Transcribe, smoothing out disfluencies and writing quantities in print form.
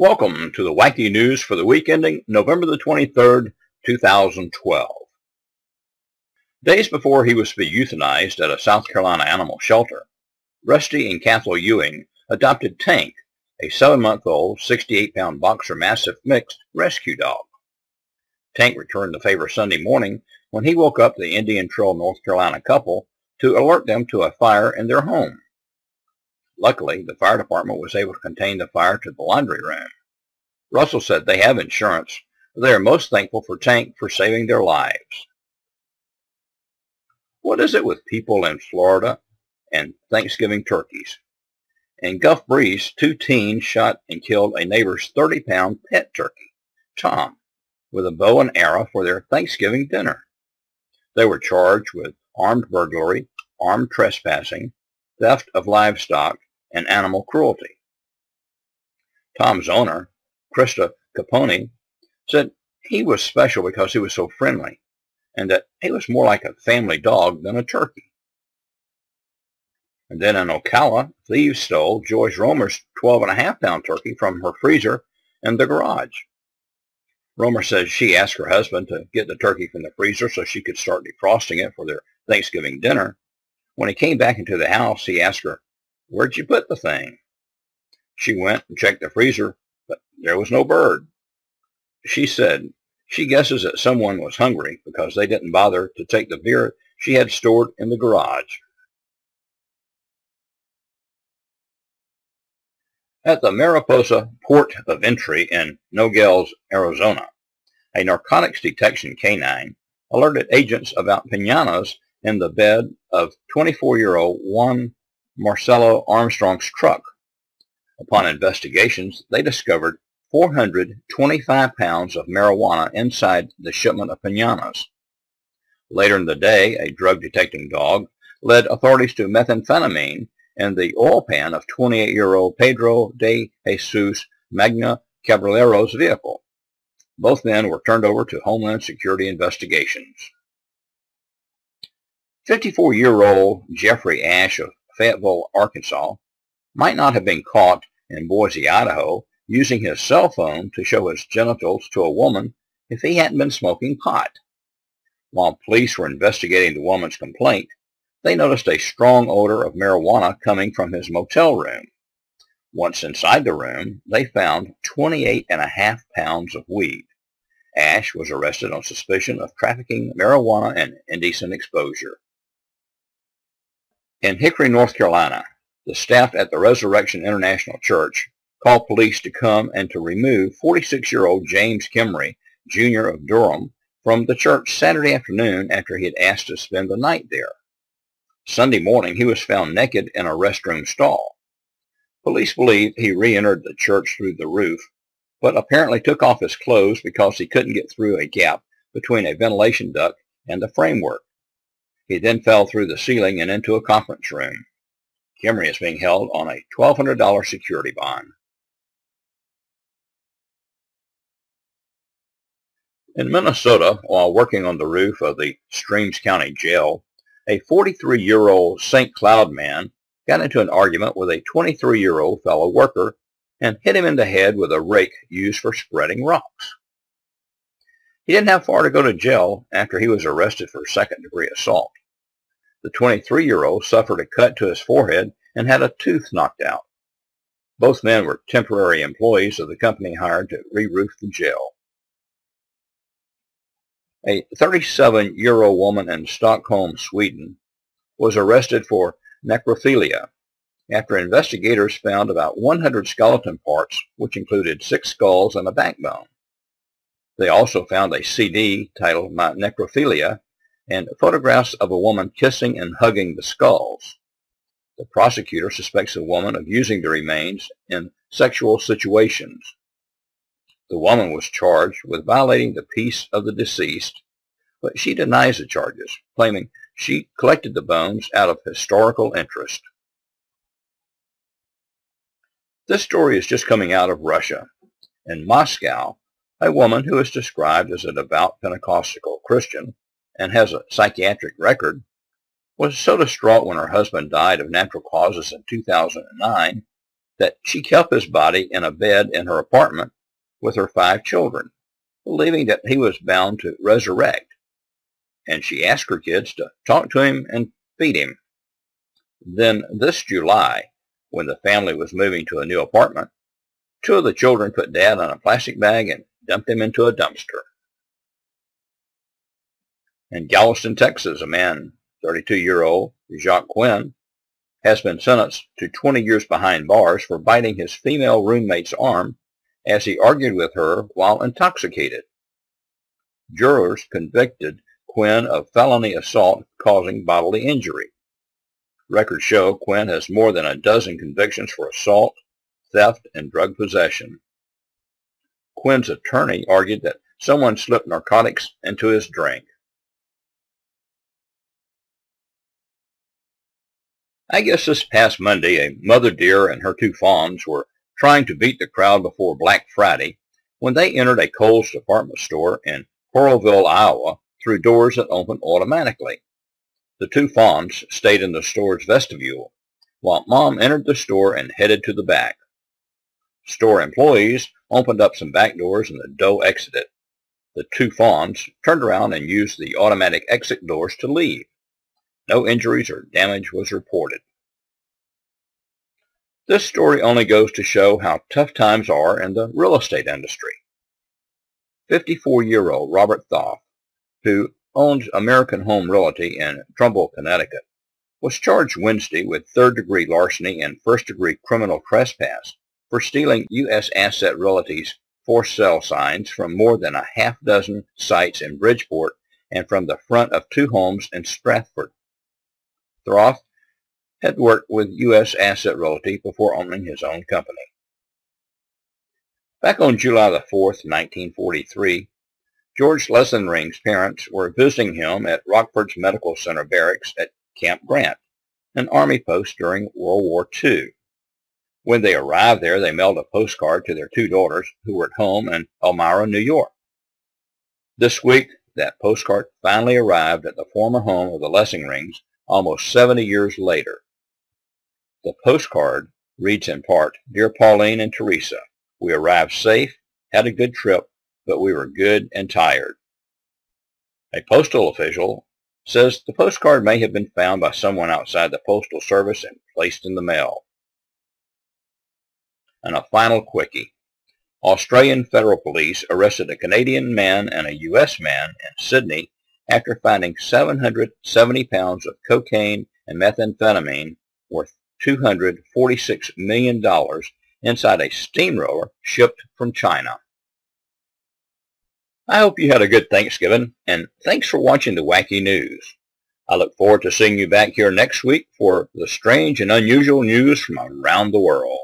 Welcome to the Wacky News for the week ending November the 23rd, 2012. Days before he was to be euthanized at a South Carolina animal shelter, Rusty and Cathal Ewing adopted Tank, a 7-month-old, 68-pound boxer mastiff mixed rescue dog. Tank returned the favor Sunday morning when he woke up the Indian Trail, North Carolina couple to alert them to a fire in their home. Luckily, the fire department was able to contain the fire to the laundry room. Russell said they have insurance, but they are most thankful for Tank for saving their lives. What is it with people in Florida and Thanksgiving turkeys? In Gulf Breeze, 2 teens shot and killed a neighbor's 30-pound pet turkey, Tom, with a bow and arrow for their Thanksgiving dinner. They were charged with armed burglary, armed trespassing, theft of livestock, and animal cruelty. Tom's owner, Krista Capone, said he was special because he was so friendly and that he was more like a family dog than a turkey. And then in Ocala, thieves stole Joyce Romer's 12.5-pound turkey from her freezer in the garage. Romer says she asked her husband to get the turkey from the freezer so she could start defrosting it for their Thanksgiving dinner. When he came back into the house, he asked her, "Where'd you put the thing?" She went and checked the freezer, but there was no bird. She said she guesses that someone was hungry because they didn't bother to take the beer she had stored in the garage. At the Mariposa Port of Entry in Nogales, Arizona, a narcotics detection canine alerted agents about piñatas in the bed of 24-year-old Juan Marcelo Armstrong's truck. Upon investigations, they discovered 425 pounds of marijuana inside the shipment of piñatas. Later in the day, a drug-detecting dog led authorities to methamphetamine in the oil pan of 28-year-old Pedro de Jesus Magna Caballero's vehicle. Both men were turned over to Homeland Security investigations. 54-year-old Jeffrey Ash of Fayetteville, Arkansas, might not have been caught in Boise, Idaho, using his cell phone to show his genitals to a woman if he hadn't been smoking pot. While police were investigating the woman's complaint, they noticed a strong odor of marijuana coming from his motel room. Once inside the room, they found 28.5 pounds of weed. Ash was arrested on suspicion of trafficking marijuana and indecent exposure. In Hickory, North Carolina, the staff at the Resurrection International Church called police to come and to remove 46-year-old James Kimry, Jr. of Durham, from the church Saturday afternoon after he had asked to spend the night there. Sunday morning, he was found naked in a restroom stall. Police believe he re-entered the church through the roof, but apparently took off his clothes because he couldn't get through a gap between a ventilation duct and the framework. He then fell through the ceiling and into a conference room. Kimry is being held on a $1,200 security bond. In Minnesota, while working on the roof of the Streams County Jail, a 43-year-old St. Cloud man got into an argument with a 23-year-old fellow worker and hit him in the head with a rake used for spreading rocks. He didn't have far to go to jail after he was arrested for second-degree assault. The 23-year-old suffered a cut to his forehead and had a tooth knocked out. Both men were temporary employees of the company hired to re-roof the jail. A 37-year-old woman in Stockholm, Sweden, was arrested for necrophilia after investigators found about 100 skeleton parts, which included 6 skulls and a backbone. They also found a CD titled My Necrophilia and photographs of a woman kissing and hugging the skulls. The prosecutor suspects the woman of using the remains in sexual situations. The woman was charged with violating the peace of the deceased, but she denies the charges, claiming she collected the bones out of historical interest. This story is just coming out of Russia. In Moscow, a woman who is described as a devout Pentecostal Christian and has a psychiatric record was so distraught when her husband died of natural causes in 2009 that she kept his body in a bed in her apartment with her 5 children, believing that he was bound to resurrect, and she asked her kids to talk to him and feed him. Then this July, when the family was moving to a new apartment, 2 of the children put Dad in a plastic bag and dumped him into a dumpster. In Galveston, Texas, a man, 32-year-old Jacques Quinn, has been sentenced to 20 years behind bars for biting his female roommate's arm as he argued with her while intoxicated. Jurors convicted Quinn of felony assault causing bodily injury. Records show Quinn has more than a dozen convictions for assault, theft, and drug possession. Quinn's attorney argued that someone slipped narcotics into his drink. I guess this past Monday, a mother deer and her 2 fawns were trying to beat the crowd before Black Friday when they entered a Kohl's department store in Coralville, Iowa, through doors that opened automatically. The 2 fawns stayed in the store's vestibule, while Mom entered the store and headed to the back. Store employees opened up some back doors and the doe exited. The 2 fawns turned around and used the automatic exit doors to leave. No injuries or damage was reported. This story only goes to show how tough times are in the real estate industry. 54-year-old Robert Thoth, who owns American Home Realty in Trumbull, Connecticut, was charged Wednesday with 3rd-degree larceny and 1st-degree criminal trespass for stealing U.S. Asset Realty's for sale signs from more than a half-dozen sites in Bridgeport and from the front of 2 homes in Stratford. Thoth had worked with U.S. Asset Realty before owning his own company. Back on July the 4th, 1943, George Leslinring's parents were visiting him at Rockford's Medical Center Barracks at Camp Grant, an Army post during World War II. When they arrived there, they mailed a postcard to their 2 daughters who were at home in Elmira, New York. This week, that postcard finally arrived at the former home of the Leslingrings almost 70 years later. The postcard reads in part, "Dear Pauline and Teresa, we arrived safe, had a good trip, but we were good and tired." A postal official says the postcard may have been found by someone outside the Postal Service and placed in the mail. And a final quickie. Australian federal police arrested a Canadian man and a U.S. man in Sydney after finding 770 pounds of cocaine and methamphetamine worth $246 million inside a steamroller shipped from China. I hope you had a good Thanksgiving, and thanks for watching the Wacky News. I look forward to seeing you back here next week for the strange and unusual news from around the world.